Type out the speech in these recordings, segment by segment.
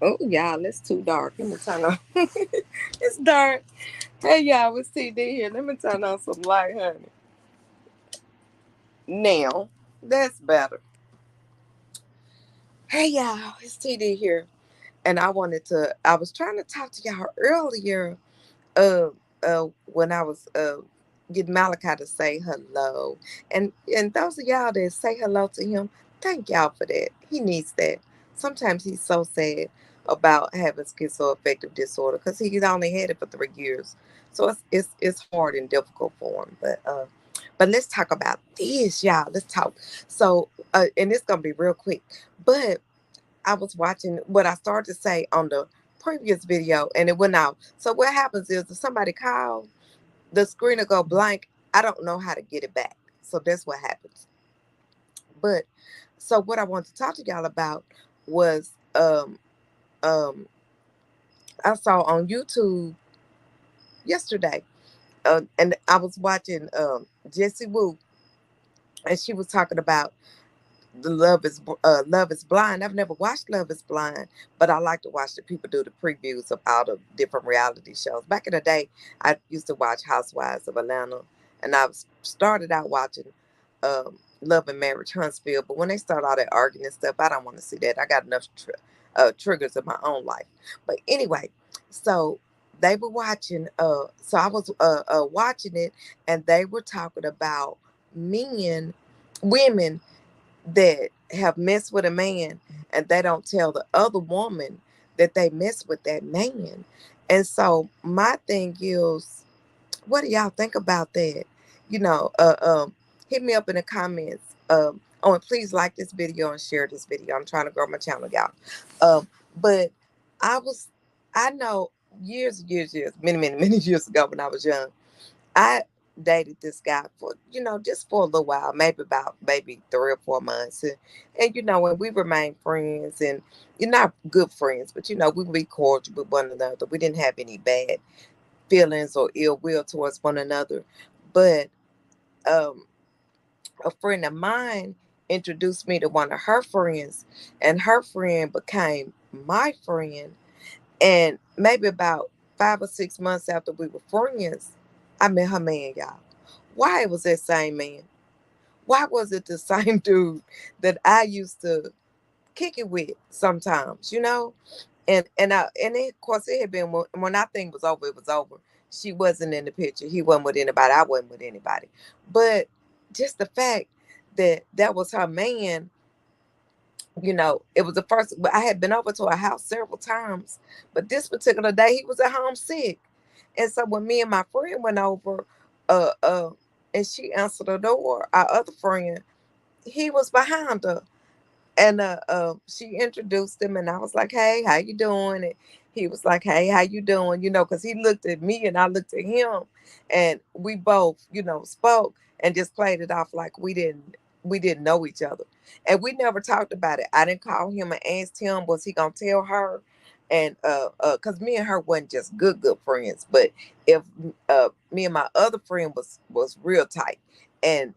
Oh, y'all, it's too dark. Let me turn on. It's dark. Hey, y'all, it's TD here. Let me turn on some light, honey. Now, that's better. Hey, y'all, it's TD here. And I was trying to talk to y'all earlier uh, when I was getting Malachi to say hello. And those of y'all that say hello to him, thank y'all for that. He needs that. Sometimes he's so sad about having schizoaffective disorder because he's only had it for 3 years. So it's hard and difficult for him. But let's talk about this, y'all. Let's talk. So and it's gonna be real quick. But I was watching what I started to say on the previous video and it went out. So what happens is if somebody calls, the screen will go blank. I don't know how to get it back. So that's what happens. But so what I wanted to talk to y'all about was um I saw on YouTube yesterday, and I was watching Jessie Woo, and she was talking about the Love is Blind. I've never watched Love is Blind, but I like to watch the people do the previews of all the different reality shows. Back in the day, I used to watch Housewives of Atlanta, and started out watching Love and Marriage Huntsville. But when they start all that arguing and stuff, I don't want to see that. I got enough triggers in my own life. But anyway, so they were watching. So I was watching it, and they were talking about men, women that have messed with a man and they don't tell the other woman that they messed with that man. And so my thing is, what do y'all think about that? You know, hit me up in the comments. Oh, and please like this video and share this video. I'm trying to grow my channel, y'all. But I was, I know years, many years ago when I was young, I dated this guy for, just for a little while, maybe 3 or 4 months. And when we remained friends and you're not good friends, but we would be cordial with one another. We didn't have any bad feelings or ill will towards one another. But um a friend of mine introduced me to one of her friends, and her friend became my friend. And maybe about 5 or 6 months after we were friends, I met her man, y'all. Why it was that same man? Why was it the same dude that I used to kick it with sometimes, of course it had been when our thing was over, it was over. She wasn't in the picture. He wasn't with anybody. I wasn't with anybody. But just the fact that that was her man, it was the first. But I had been over to her house several times, but this particular day he was at home sick, and so when me and my friend went over, uh, uh, and she answered the door, our other friend, he was behind her, and she introduced him, and I was like, "Hey, how you doing?" And he was like, "Hey, how you doing?" Because he looked at me and I looked at him, and we both, spoke and just played it off like we didn't know each other, and we never talked about it. I didn't call him and asked him was he gonna tell her, and because me and her wasn't just good friends, but if me and my other friend was real tight, and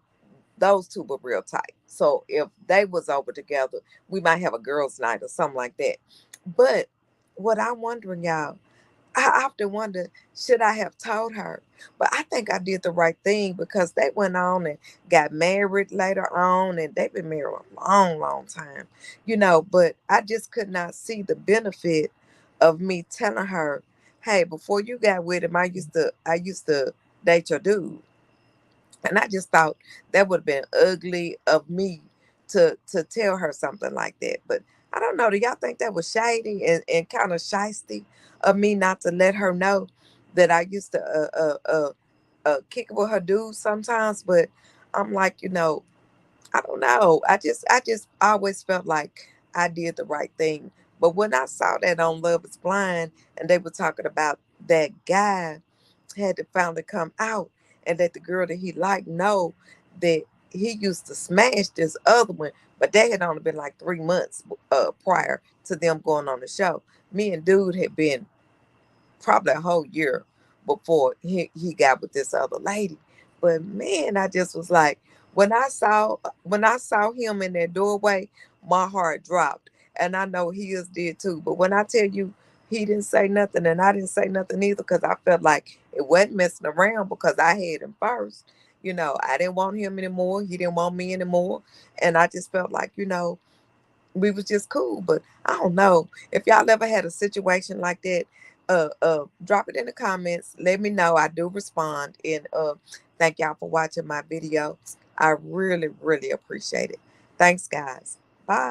those two were real tight. So if they was over together, we might have a girls' night or something like that. But what I'm wondering, y'all, I often wonder, should I have told her? But I think I did the right thing because they went on and got married later on, and they've been married a long time, But I just could not see the benefit of me telling her, "Hey, before you got with him, I used to date your dude." And I just thought that would have been ugly of me to tell her something like that. But I don't know. Do y'all think that was shady and kind of shisty of me not to let her know that I used to kick it with her dude sometimes? But I'm like, I don't know. I just always felt like I did the right thing. But when I saw that on Love Is Blind and they were talking about that guy had to finally come out and let the girl that he liked know that he used to smash this other one, but that had only been like 3 months prior to them going on the show. Me and dude had been probably a whole year before he got with this other lady. But man, I just was like, when I saw him in that doorway, my heart dropped. and I know his did too. But when I tell you he didn't say nothing and I didn't say nothing either, because I felt like it wasn't messing around because I had him first. I didn't want him anymore. He didn't want me anymore. And I just felt like, we was just cool. But I don't know if y'all ever had a situation like that. Drop it in the comments. Let me know. I do respond. And thank y'all for watching my video. I really, really appreciate it. Thanks, guys. Bye.